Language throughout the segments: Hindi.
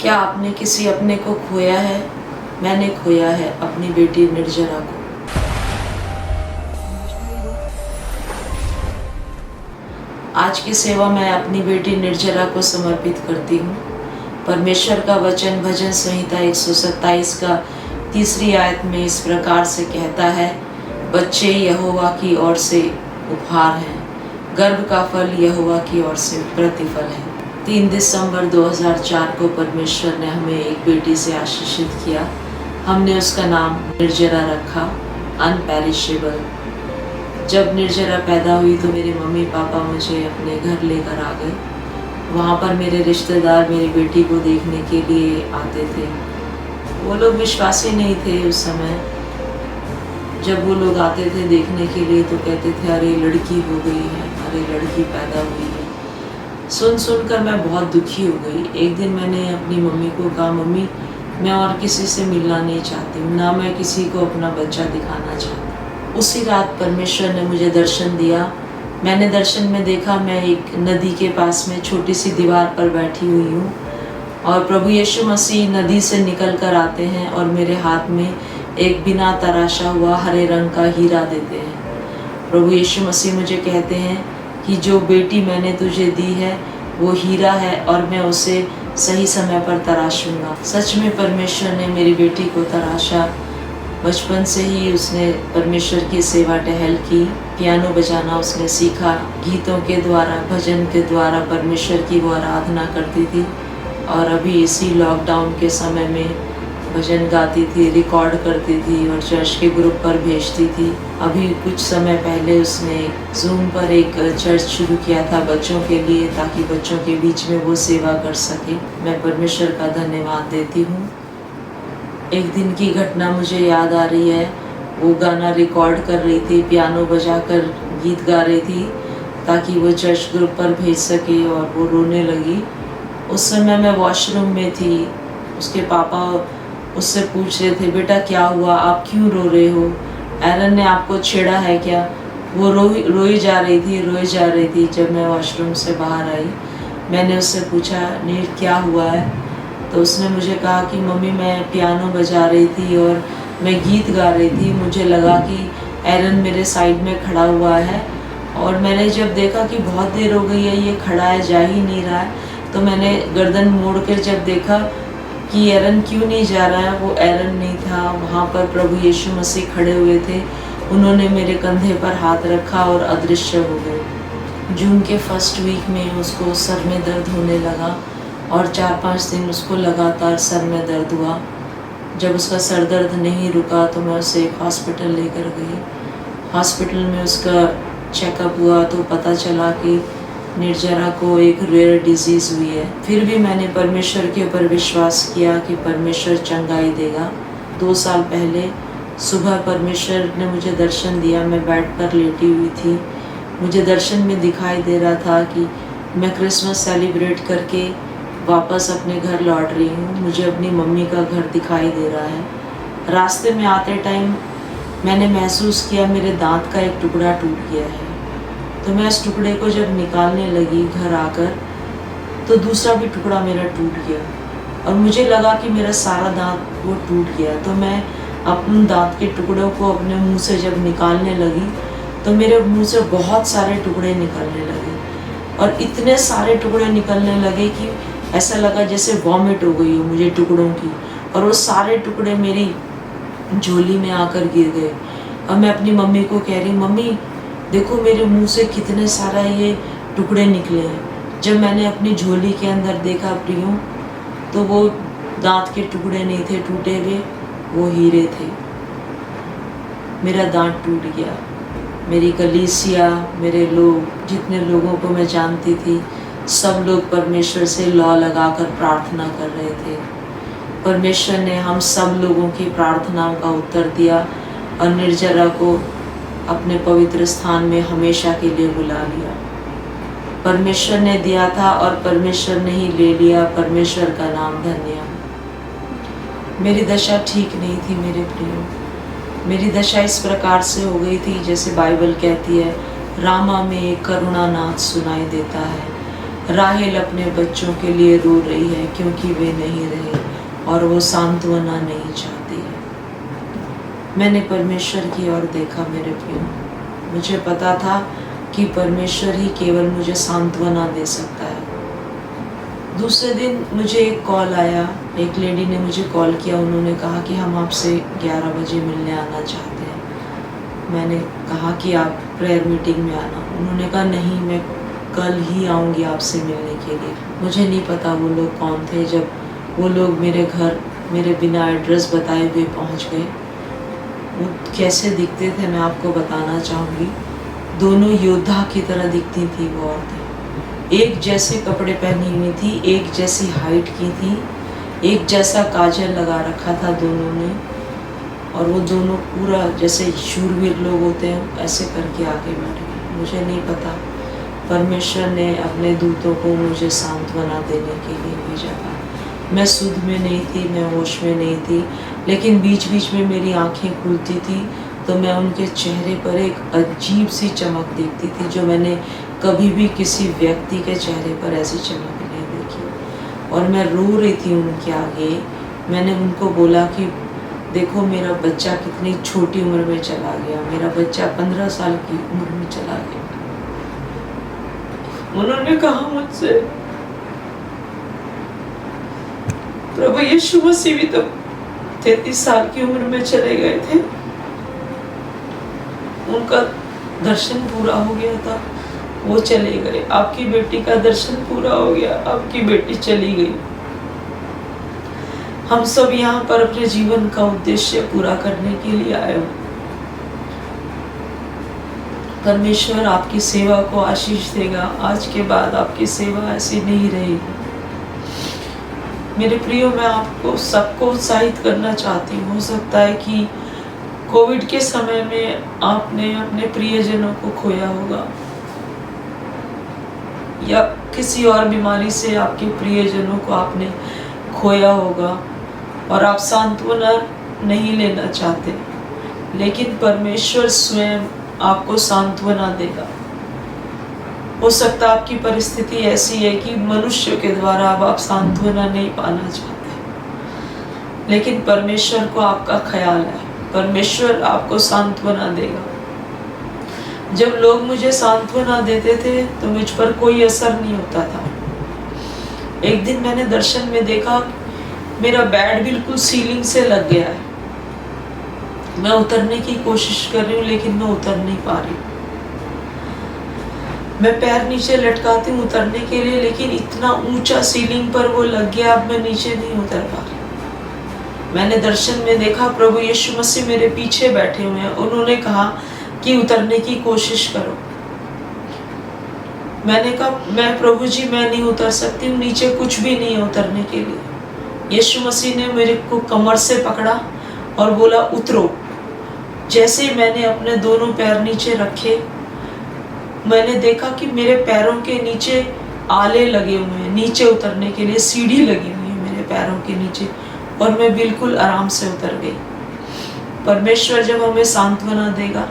क्या आपने किसी अपने को खोया है? मैंने खोया है अपनी बेटी निर्जरा को। आज की सेवा मैं अपनी बेटी निर्जरा को समर्पित करती हूँ। परमेश्वर का वचन भजन संहिता 127 का 3 आयत में इस प्रकार से कहता है, बच्चे यहोवा की ओर से उपहार हैं, गर्भ का फल यहोवा की ओर से प्रतिफल है। 3 दिसंबर 2004 को परमेश्वर ने हमें एक बेटी से आशीषित किया। हमने उसका नाम निर्जरा रखा, अनपेरिशेबल। जब निर्जरा पैदा हुई तो मेरे मम्मी पापा मुझे अपने घर लेकर आ गए। वहाँ पर मेरे रिश्तेदार मेरी बेटी को देखने के लिए आते थे। वो लोग विश्वासी नहीं थे उस समय। जब वो लोग आते थे देखने के लिए तो कहते थे, अरे लड़की हो गई है, अरे लड़की पैदा हुई है। सुनकर मैं बहुत दुखी हो गई। एक दिन मैंने अपनी मम्मी को कहा, मम्मी मैं और किसी से मिलना नहीं चाहती हूँ, ना मैं किसी को अपना बच्चा दिखाना चाहती। उसी रात परमेश्वर ने मुझे दर्शन दिया। मैंने दर्शन में देखा मैं एक नदी के पास में छोटी सी दीवार पर बैठी हुई हूँ और प्रभु यीशु मसीह नदी से निकल कर आते हैं और मेरे हाथ में एक बिना तराशा हुआ हरे रंग का हीरा देते हैं। प्रभु यीशु मसीह मुझे कहते हैं कि जो बेटी मैंने तुझे दी है वो हीरा है और मैं उसे सही समय पर तराशूंगा। सच में परमेश्वर ने मेरी बेटी को तराशा। बचपन से ही उसने परमेश्वर की सेवा टहल की। पियानो बजाना उसने सीखा। गीतों के द्वारा, भजन के द्वारा परमेश्वर की वो आराधना करती थी। और अभी इसी लॉकडाउन के समय में भजन गाती थी, रिकॉर्ड करती थी और चर्च के ग्रुप पर भेजती थी। अभी कुछ समय पहले उसने जूम पर एक चर्च शुरू किया था बच्चों के लिए, ताकि बच्चों के बीच में वो सेवा कर सके। मैं परमेश्वर का धन्यवाद देती हूँ। एक दिन की घटना मुझे याद आ रही है। वो गाना रिकॉर्ड कर रही थी, पियानो बजाकर गीत गा रही थी ताकि वो चर्च ग्रुप पर भेज सके और वो रोने लगी। उस समय मैं वॉशरूम में थी। उसके पापा उससे पूछ रहे थे, बेटा क्या हुआ, आप क्यों रो रहे हो? एरन ने आपको छेड़ा है क्या? वो रोई जा रही थी। जब मैं वॉशरूम से बाहर आई मैंने उससे पूछा, नीर क्या हुआ है? तो उसने मुझे कहा कि मम्मी मैं पियानो बजा रही थी और मैं गीत गा रही थी। मुझे लगा कि एरन मेरे साइड में खड़ा हुआ है और मैंने जब देखा कि बहुत देर हो गई है ये खड़ा है, जा ही नहीं रहा है, तो मैंने गर्दन मोड़ कर जब देखा कि एरन क्यों नहीं जा रहा है, वो एरन नहीं था। वहाँ पर प्रभु यीशु मसीह खड़े हुए थे। उन्होंने मेरे कंधे पर हाथ रखा और अदृश्य हो गए। जून के फर्स्ट वीक में उसको सर में दर्द होने लगा और 4-5 दिन उसको लगातार सर में दर्द हुआ। जब उसका सर दर्द नहीं रुका तो मैं उसे एक हॉस्पिटल लेकर गई। हॉस्पिटल में उसका चेकअप हुआ तो पता चला कि निर्जरा को एक रेयर डिजीज़ हुई है। फिर भी मैंने परमेश्वर के ऊपर विश्वास किया कि परमेश्वर चंगाई देगा। 2 साल पहले सुबह परमेश्वर ने मुझे दर्शन दिया। मैं बेड पर लेटी हुई थी। मुझे दर्शन में दिखाई दे रहा था कि मैं क्रिसमस सेलिब्रेट करके वापस अपने घर लौट रही हूँ। मुझे अपनी मम्मी का घर दिखाई दे रहा है। रास्ते में आते टाइम मैंने महसूस किया मेरे दांत का एक टुकड़ा टूट गया है। तो मैं इस टुकड़े को जब निकालने लगी घर आकर तो दूसरा भी टुकड़ा मेरा टूट गया और मुझे लगा कि मेरा सारा दांत वो टूट गया। तो मैं अपने दांत के टुकड़ों को अपने मुंह से जब निकालने लगी तो मेरे मुंह से बहुत सारे टुकड़े निकलने लगे और इतने सारे टुकड़े निकलने लगे कि ऐसा लगा जैसे वॉमिट हो गई हो मुझे टुकड़ों की। और वो सारे टुकड़े मेरी झोली में आकर गिर गए और मैं अपनी मम्मी को कह रही, मम्मी देखो मेरे मुंह से कितने सारा ये टुकड़े निकले हैं। जब मैंने अपनी झोली के अंदर देखा प्रियो तो वो दांत के टुकड़े नहीं थे टूटे हुए, वो हीरे थे। मेरा दांत टूट गया। मेरी कलीसिया, मेरे लोग, जितने लोगों को मैं जानती थी, सब लोग परमेश्वर से लौ लगाकर प्रार्थना कर रहे थे। परमेश्वर ने हम सब लोगों की प्रार्थनाओं का उत्तर दिया और निर्जरा को अपने पवित्र स्थान में हमेशा के लिए बुला लिया। परमेश्वर ने दिया था और परमेश्वर ने ही ले लिया। परमेश्वर का नाम धन्य। मेरी दशा ठीक नहीं थी मेरे प्रियो। मेरी दशा इस प्रकार से हो गई थी जैसे बाइबल कहती है, रामा में करुणानाथ सुनाई देता है। राहेल अपने बच्चों के लिए रो रही है क्योंकि वे नहीं रहे और वो सांत्वना नहीं चाहती है। मैंने परमेश्वर की ओर देखा मेरे प्रियो। मुझे पता था कि परमेश्वर ही केवल मुझे सांत्वना दे सकता है। दूसरे दिन मुझे एक कॉल आया, एक लेडी ने मुझे कॉल किया। उन्होंने कहा कि हम आपसे 11 बजे मिलने आना चाहते हैं। मैंने कहा कि आप प्रेयर मीटिंग में आना। उन्होंने कहा नहीं, मैं कल ही आऊँगी आपसे मिलने के लिए। मुझे नहीं पता वो लोग कौन थे। जब वो लोग मेरे घर मेरे बिना एड्रेस बताए हुए पहुँच गए, वो कैसे दिखते थे मैं आपको बताना चाहूँगी। दोनों योद्धा की तरह दिखती थी वो औरतें। एक जैसे कपड़े पहनी हुई थी, एक जैसी हाइट की थी, एक जैसा काजल लगा रखा था दोनों ने, और वो दोनों पूरा जैसे शूरवीर लोग होते हैं ऐसे करके आगे बैठ गए। मुझे नहीं पता, परमेश्वर ने अपने दूतों को मुझे सांत्वना देने के लिए भेजा था। मैं सुध में नहीं थी, मैं होश में नहीं थी, लेकिन बीच बीच में मेरी आंखें खुलती थी तो मैं उनके चेहरे पर एक अजीब सी चमक देखती थी जो मैंने कभी भी किसी व्यक्ति के चेहरे पर ऐसी चमक नहीं देखी। और मैं रो रही थी उनके आगे। मैंने उनको बोला कि देखो मेरा बच्चा कितनी छोटी उम्र में चला गया, मेरा बच्चा 15 साल की उम्र में चला गया। उन्होंने कहा मुझसे, प्रभु यीशु मसीह भी तो 33 साल की उम्र में चले गए थे, उनका दर्शन पूरा हो गया था, वो चले गए। आपकी बेटी का दर्शन पूरा हो गया, आपकी बेटी चली गई। हम सब यहाँ पर अपने जीवन का उद्देश्य पूरा करने के लिए आए हो। परमेश्वर आपकी सेवा को आशीष देगा। आज के बाद आपकी सेवा ऐसी नहीं रहेगी। मेरे प्रियो, मैं आपको सबको उत्साहित करना चाहती हूँ। हो सकता है कि कोविड के समय में आपने अपने प्रियजनों को खोया होगा, या किसी और बीमारी से आपके प्रियजनों को आपने खोया होगा और आप सांत्वना नहीं लेना चाहते, लेकिन परमेश्वर स्वयं आपको सांत्वना देगा। हो सकता है आपकी परिस्थिति ऐसी है कि मनुष्य के द्वारा अब आप सांत्वना नहीं पाना चाहते, लेकिन परमेश्वर को आपका ख्याल है, परमेश्वर आपको सांत्वना देगा। जब लोग मुझे सांत्वना देते थे तो मुझ पर कोई असर नहीं होता था। एक दिन मैंने दर्शन में देखा मेरा बेड बिल्कुल सीलिंग से लग गया है। मैं उतरने की कोशिश कर रही हूँ लेकिन मैं उतर नहीं पा रही। मैं पैर नीचे लटकाती हूँ उतरने के लिए, लेकिन इतना ऊंचा सीलिंग पर वो लग गया, अब मैं नीचे नहीं उतर पा रही। मैंने दर्शन में देखा प्रभु यीशु मसीह मेरे पीछे बैठे हुए हैं। उन्होंने कहा कि उतरने की कोशिश करो। मैंने कहा मैं प्रभु जी मैं नहीं उतर सकती हूँ, नीचे कुछ भी नहीं है उतरने के लिए। यीशु मसीह ने मेरे को कमर से पकड़ा और बोला उतरो। जैसे ही मैंने अपने दोनों पैर नीचे रखे, मैंने देखा कि मेरे पैरों के नीचे आले लगे हुए हैं, नीचे उतरने के लिए सीढ़ी लगी हुई है मेरे पैरों के नीचे, और मैं बिल्कुल आराम से उतर गई। परमेश्वर जब हमें सांत्वना देगा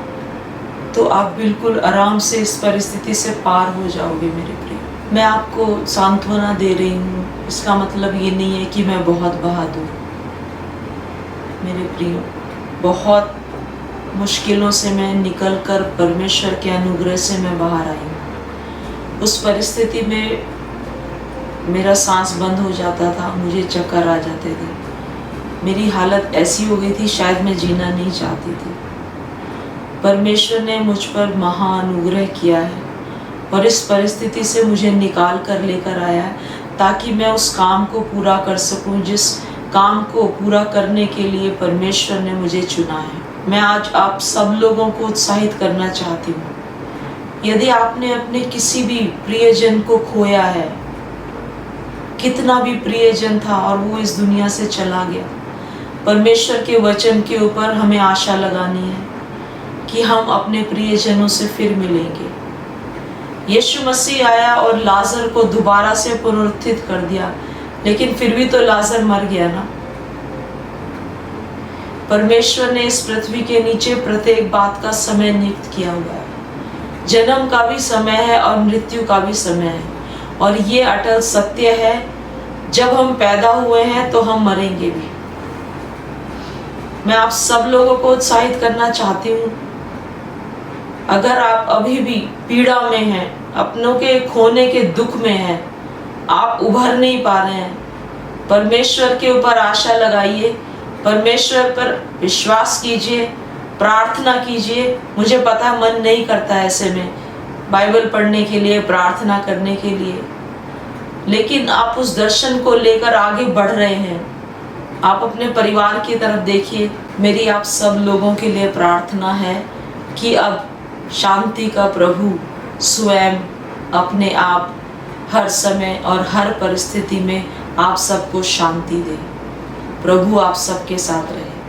तो आप बिल्कुल आराम से इस परिस्थिति से पार हो जाओगे मेरे प्रिय। मैं आपको सांत्वना दे रही हूँ, इसका मतलब ये नहीं है कि मैं बहुत बहादुर। मेरे प्रिय, बहुत मुश्किलों से मैं निकलकर परमेश्वर के अनुग्रह से मैं बाहर आई हूँ। उस परिस्थिति में मेरा सांस बंद हो जाता था, मुझे चक्कर आ जाते थे, मेरी हालत ऐसी हो गई थी शायद मैं जीना नहीं चाहती थी। परमेश्वर ने मुझ पर महाअनुग्रह किया है और इस परिस्थिति से मुझे निकाल कर लेकर आया है ताकि मैं उस काम को पूरा कर सकूं जिस काम को पूरा करने के लिए परमेश्वर ने मुझे चुना है। मैं आज आप सब लोगों को उत्साहित करना चाहती हूँ। यदि आपने अपने किसी भी प्रियजन को खोया है, कितना भी प्रियजन था और वो इस दुनिया से चला गया, परमेश्वर के वचन के ऊपर हमें आशा लगानी है कि हम अपने प्रियजनों से फिर मिलेंगे। यीशु मसीह आया और लाजर को दोबारा से पुनरुत्थित कर दिया, लेकिन फिर भी तो लाजर मर गया ना। परमेश्वर ने इस पृथ्वी के नीचे प्रत्येक बात का समय नियुक्त किया हुआ है। जन्म का भी समय है और मृत्यु का भी समय है, और ये अटल सत्य है, जब हम पैदा हुए हैं तो हम मरेंगे भी। मैं आप सब लोगों को उत्साहित करना चाहती हूँ, अगर आप अभी भी पीड़ा में हैं, अपनों के खोने के दुख में हैं, आप उभर नहीं पा रहे हैं, परमेश्वर के ऊपर आशा लगाइए, परमेश्वर पर विश्वास कीजिए, प्रार्थना कीजिए। मुझे पता मन नहीं करता ऐसे में बाइबल पढ़ने के लिए, प्रार्थना करने के लिए, लेकिन आप उस दर्शन को लेकर आगे बढ़ रहे हैं। आप अपने परिवार की तरफ देखिए। मेरी आप सब लोगों के लिए प्रार्थना है कि अब शांति का प्रभु स्वयं अपने आप हर समय और हर परिस्थिति में आप सबको शांति दे। प्रभु आप सबके साथ रहे।